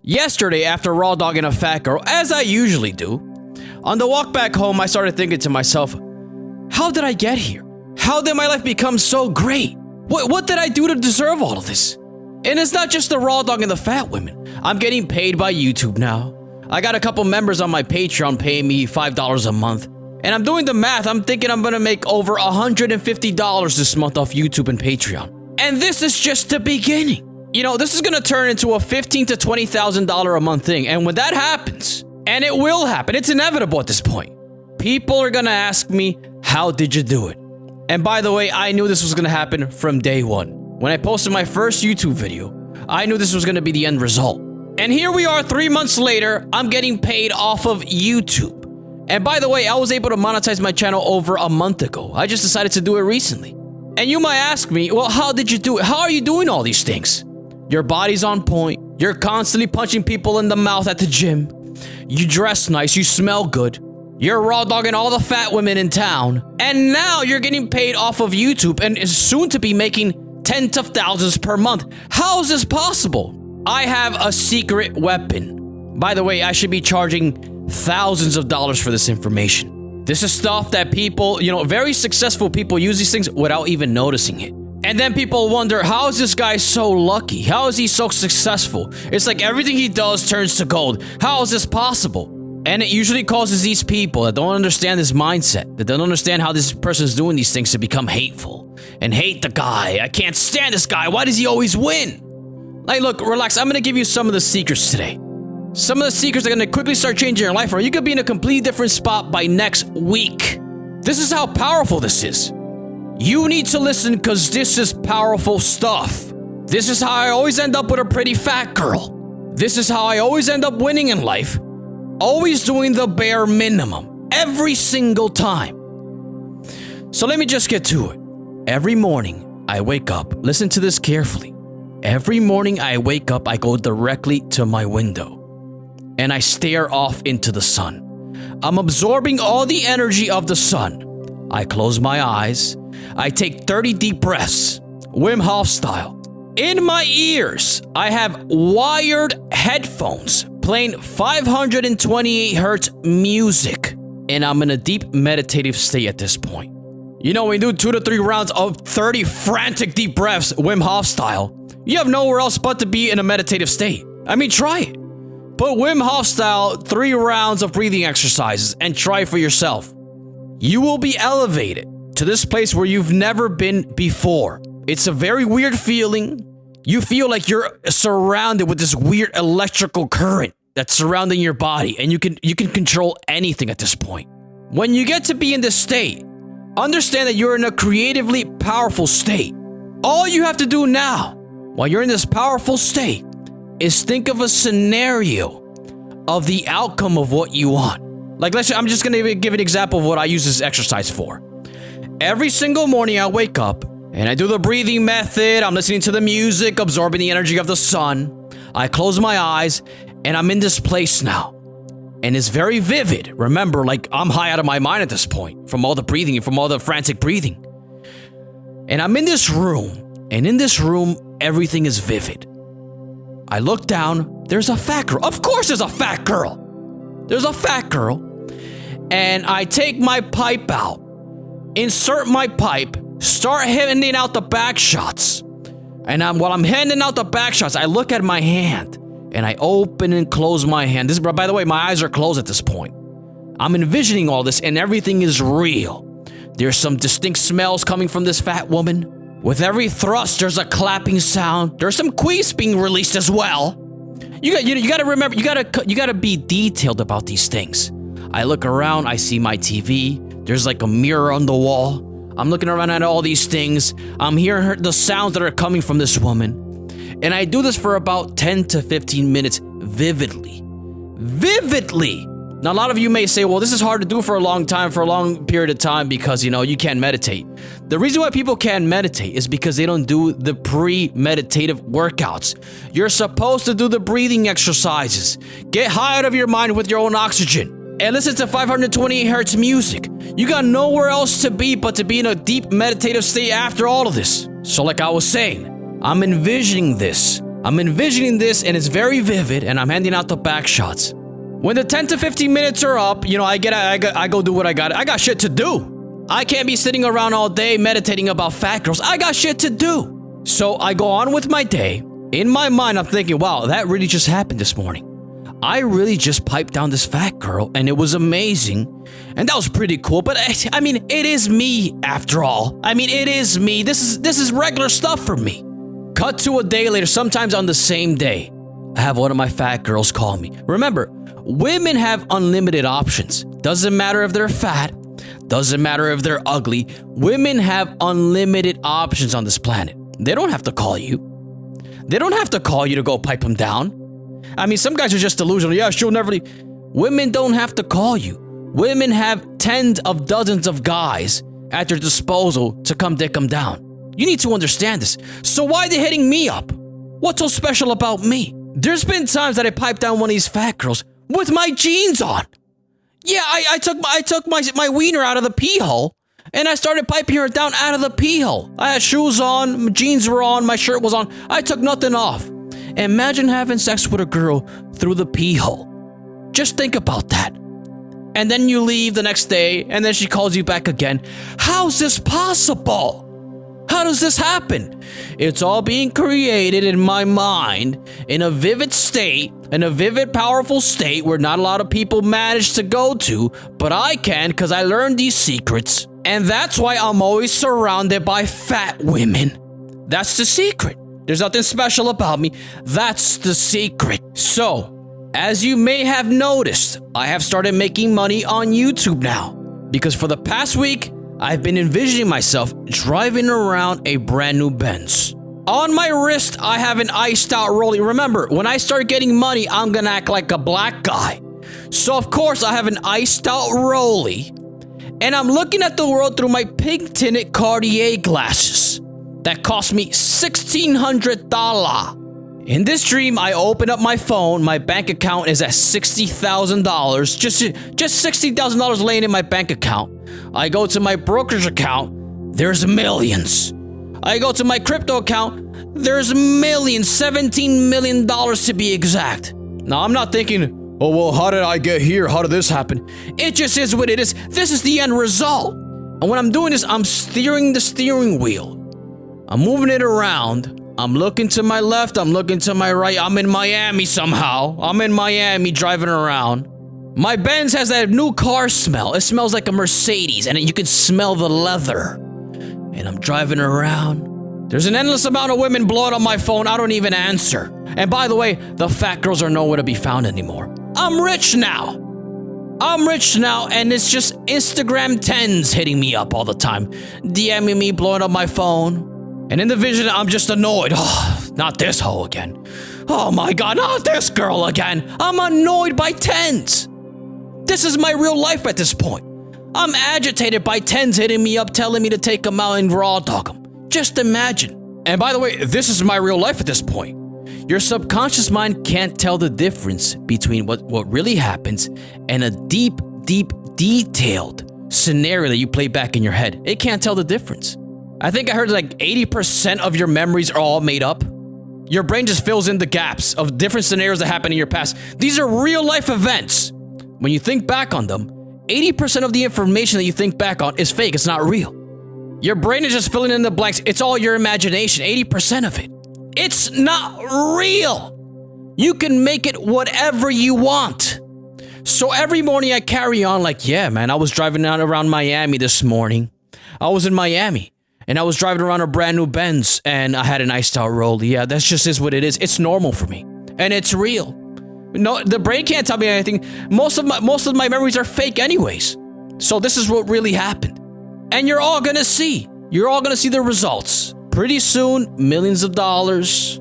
Yesterday, after raw dogging a fat girl, as I usually do, on the walk back home, I started thinking to myself, how did I get here? How did my life become so great? What did I do to deserve all of this? And it's not just the raw dog and the fat women. I'm getting paid by YouTube now. I got a couple members on my Patreon paying me $5 a month. And I'm doing the math. I'm thinking I'm gonna make over $150 this month off YouTube and Patreon. And this is just the beginning. You know, this is gonna turn into a $15,000 to $20,000 a month thing. And when that happens, and it will happen, it's inevitable at this point, people are gonna ask me, how did you do it? And by the way, I knew this was gonna happen from day one. When I posted my first YouTube video, I knew this was gonna be the end result. And here we are 3 months later, I'm getting paid off of YouTube. And by the way, I was able to monetize my channel over a month ago. I just decided to do it recently. And you might ask me, well, how did you do it? How are you doing all these things? Your body's on point. You're constantly punching people in the mouth at the gym. You dress nice. You smell good. You're raw dogging all the fat women in town. And now you're getting paid off of YouTube and is soon to be making tens of thousands per month. How is this possible? I have a secret weapon. By the way, I should be charging thousands of dollars for this information. This is stuff that people, very successful people use these things without even noticing it. And then people wonder, how is this guy so lucky? How is he so successful? It's like everything he does turns to gold. How is this possible? And it usually causes these people that don't understand this mindset, that don't understand how this person is doing these things, to become hateful and hate the guy. I can't stand this guy. Why does he always win? Like, look, relax. I'm going to give you some of the secrets today. Some of the secrets that are going to quickly start changing your life, or you could be in a completely different spot by next week. This is how powerful this is. You need to listen because this is powerful stuff. This is how I always end up with a pretty fat girl. This is how I always end up winning in life. Always doing the bare minimum. Every single time. So let me just get to it. Every morning, I wake up. Listen to this carefully. Every morning I wake up, I go directly to my window. And I stare off into the sun. I'm absorbing all the energy of the sun. I close my eyes. I take 30 deep breaths, Wim Hof style. In my ears, I have wired headphones playing 528 hertz music. And I'm in a deep meditative state at this point. You know, when you do 2 to 3 rounds of 30 frantic deep breaths, Wim Hof style, you have nowhere else but to be in a meditative state. I mean, try it. Put Wim Hof style 3 rounds of breathing exercises and try it for yourself. You will be elevated to this place where you've never been before. It's a very weird feeling. You feel like you're surrounded with this weird electrical current that's surrounding your body, and you can control anything at this point. When you get to be in this state, understand that you're in a creatively powerful state. All you have to do now, while you're in this powerful state, is think of a scenario of the outcome of what you want. Like, I'm just going to give an example of what I use this exercise for. Every single morning I wake up and I do the breathing method. I'm listening to the music, absorbing the energy of the sun. I close my eyes and I'm in this place now. And it's very vivid. Remember, like, I'm high out of my mind at this point from all the breathing and from all the frantic breathing. And I'm in this room, and in this room, everything is vivid. I look down, there's a fat girl. Of course there's a fat girl. There's a fat girl. And I take my pipe out, insert my pipe, start handing out the back shots. And while I'm handing out the back shots, I look at my hand and I open and close my hand. By the way, my eyes are closed at this point. I'm envisioning all this and everything is real. There's some distinct smells coming from this fat woman. With every thrust, there's a clapping sound. There's some queefs being released as well. You got to remember, you got to be detailed about these things. I look around, I see my TV. There's like a mirror on the wall. I'm looking around at all these things. I'm hearing the sounds that are coming from this woman. And I do this for about 10 to 15 minutes vividly. Vividly! Now, a lot of you may say, well, this is hard to do for a long period of time because, you can't meditate. The reason why people can't meditate is because they don't do the pre-meditative workouts. You're supposed to do the breathing exercises. Get high out of your mind with your own oxygen. And listen to 528 hertz music. You got nowhere else to be but to be in a deep meditative state after all of this. So like I was saying, I'm envisioning this. I'm envisioning this and it's very vivid, and I'm handing out the back shots. When the 10 to 15 minutes are up, you know, I go do what I got. I got shit to do. I can't be sitting around all day meditating about fat girls. I got shit to do. So I go on with my day. In my mind, I'm thinking, wow, that really just happened this morning. I really just piped down this fat girl, and it was amazing. And that was pretty cool, but I mean, it is me after all. I mean, it is me. This is regular stuff for me. Cut to a day later, sometimes on the same day, I have one of my fat girls call me. Remember, women have unlimited options. Doesn't matter if they're fat, doesn't matter if they're ugly. Women have unlimited options on this planet. They don't have to call you. They don't have to call you to go pipe them down. I mean, some guys are just delusional. Yeah, she'll never leave. Women don't have to call you. Women have tens of dozens of guys at their disposal to come dick them down. You need to understand this. So why are they hitting me up? What's so special about me? There's been times that I piped down one of these fat girls with my jeans on. Yeah, I took my wiener out of the pee hole, and I started piping her down out of the pee hole. I had shoes on, my jeans were on, my shirt was on. I took nothing off. Imagine having sex with a girl through the pee hole. Just think about that. And then you leave the next day, and then she calls you back again. How's this possible? How does this happen? It's all being created in my mind in a vivid state, in a vivid, powerful state where not a lot of people manage to go to, but I can because I learned these secrets. And that's why I'm always surrounded by fat women. That's the secret. There's nothing special about me. That's the secret. So, as you may have noticed, I have started making money on YouTube now. Because for the past week, I've been envisioning myself driving around a brand new Benz. On my wrist, I have an iced out rollie. Remember, when I start getting money, I'm gonna act like a black guy. So of course, I have an iced out rollie. And I'm looking at the world through my pink tinted Cartier glasses. That cost me $1,600. In this dream, I open up my phone. My bank account is at $60,000. Just $60,000 laying in my bank account. I go to my brokerage account. There's millions. I go to my crypto account. There's millions, $17 million to be exact. Now, I'm not thinking, oh, well, how did I get here? How did this happen? It just is what it is. This is the end result. And when I'm doing this, I'm steering the steering wheel. I'm moving it around. I'm looking to my left. I'm looking to my right. I'm in Miami somehow. I'm in Miami driving around. My Benz has that new car smell. It smells like a Mercedes, and you can smell the leather. And I'm driving around. There's an endless amount of women blowing on my phone. I don't even answer. And by the way, the fat girls are nowhere to be found anymore. I'm rich now. And it's just Instagram 10s hitting me up all the time. DMing me, blowing up my phone. And in the vision, I'm just annoyed. Oh, not this hoe again. Oh my God, not this girl again. I'm annoyed by 10s. This is my real life at this point. I'm agitated by 10s hitting me up, telling me to take them out and raw dog them. Just imagine. And by the way, this is my real life at this point. Your subconscious mind can't tell the difference between what really happens and a deep, detailed scenario that you play back in your head. It can't tell the difference. I think I heard like 80% of your memories are all made up. Your brain just fills in the gaps of different scenarios that happened in your past. These are real life events. When you think back on them, 80% of the information that you think back on is fake. It's not real. Your brain is just filling in the blanks. It's all your imagination, 80% of it. It's not real. You can make it whatever you want. So every morning I carry on like, yeah, man, I was driving around Miami this morning. I was in Miami. And I was driving around a brand new Benz, and I had an iced out rollie. Yeah, that's just is what it is. It's normal for me, and it's real. No, the brain can't tell me anything. Most of my memories are fake, anyways. So this is what really happened, and you're all gonna see. You're all gonna see the results pretty soon. Millions of dollars,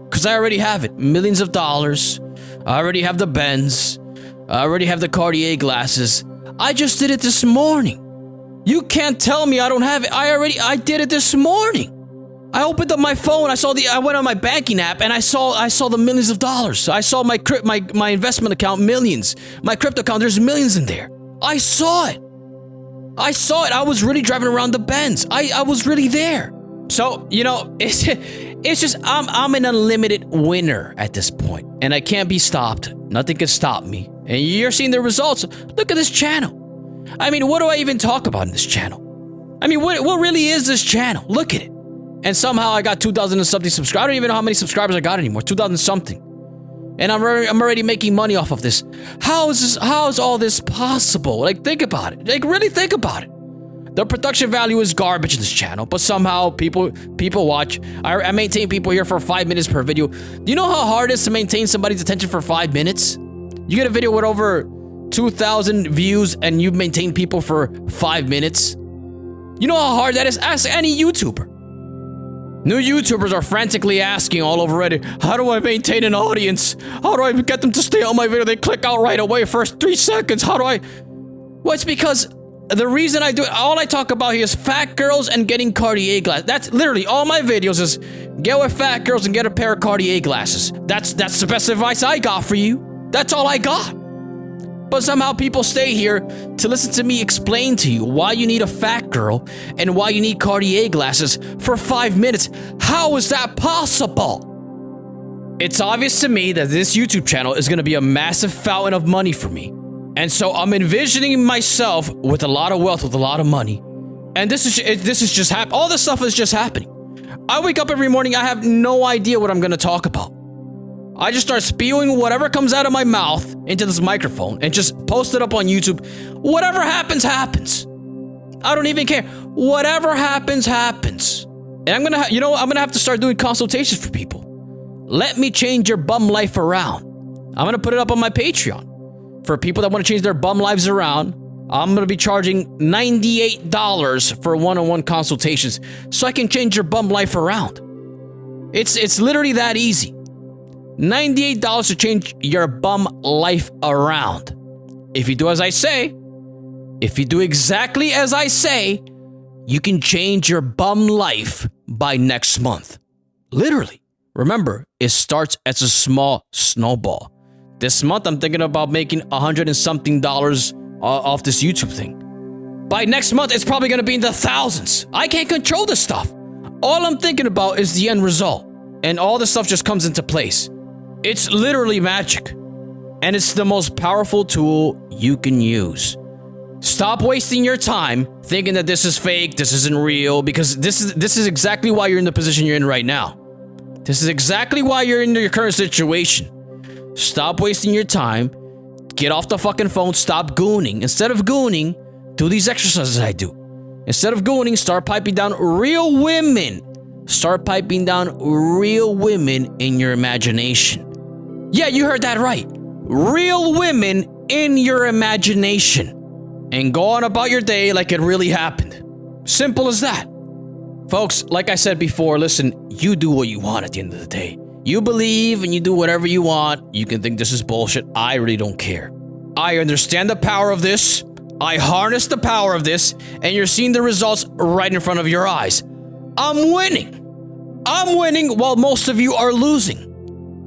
because I already have it. Millions of dollars. I already have the Benz. I already have the Cartier glasses. I just did it this morning. You can't tell me I don't have it. I did it this morning. I opened up my phone. I went on my banking app and I saw the millions of dollars. I saw my investment account, millions. My crypto account, there's millions in there. I saw it. I was really driving around the Benz. I was really there. So, you know, It's just I'm an unlimited winner at this point, and I can't be stopped. Nothing can stop me. And you're seeing the results. Look at this channel. I mean, what do I even talk about in this channel? I mean, what really is this channel? Look at it. And somehow I got 2,000 and something subscribers. I don't even know how many subscribers I got anymore. 2,000 something. And I'm already making money off of this. How is all this possible? Like, think about it. Like, really think about it. The production value is garbage in this channel, but somehow people watch. I maintain people here for 5 minutes per video. Do you know how hard it is to maintain somebody's attention for 5 minutes? You get a video with over 2,000 views and you maintain people for 5 minutes? You know how hard that is? Ask any YouTuber. New YouTubers are frantically asking all over Reddit, how do I maintain an audience? How do I get them to stay on my video? They click out right away, first 3 seconds. How do I? Well, it's because the reason I do it, all I talk about here is fat girls and getting Cartier glasses. That's literally all my videos is get with fat girls and get a pair of Cartier glasses. That's the best advice I got for you. That's all I got. But somehow people stay here to listen to me explain to you why you need a fat girl and why you need Cartier glasses for 5 minutes. How is that possible? It's obvious to me that this YouTube channel is going to be a massive fountain of money for me. And so I'm envisioning myself with a lot of wealth, with a lot of money. And this is just happening. All this stuff is just happening. I wake up every morning, I have no idea what I'm going to talk about. I just start spewing whatever comes out of my mouth into this microphone and just post it up on YouTube. Whatever happens, happens. I don't even care. Whatever happens, happens. And I'm gonna have to start doing consultations for people. Let me change your bum life around. I'm gonna put it up on my Patreon. For people that want to change their bum lives around, I'm gonna be charging $98 for one-on-one consultations so I can change your bum life around. It's literally that easy. $98 to change your bum life around. If you do as I say, if you do exactly as I say, you can change your bum life by next month. Literally. Remember, it starts as a small snowball. This month, I'm thinking about making $100 and something off this YouTube thing. By next month, it's probably going to be in the thousands. I can't control this stuff. All I'm thinking about is the end result. And all this stuff just comes into place. It's literally magic. And it's the most powerful tool you can use. Stop wasting your time thinking that this is fake, this isn't real, because this is exactly why you're in the position you're in right now. This is exactly why you're in your current situation. Stop wasting your time. Get off the fucking phone. Stop gooning. Instead of gooning, do these exercises I do. Instead of gooning, start piping down real women. Start piping down real women in your imagination. Yeah, you heard that right. Real women in your imagination. And go on about your day like it really happened. Simple as that. Folks, like I said before, listen, you do what you want at the end of the day. You believe and you do whatever you want. You can think this is bullshit. I really don't care. I understand the power of this. I harness the power of this. And you're seeing the results right in front of your eyes. I'm winning. I'm winning while most of you are losing.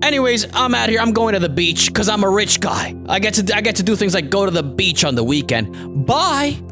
Anyways, I'm out here. I'm going to the beach because I'm a rich guy. I get to do things like go to the beach on the weekend. Bye.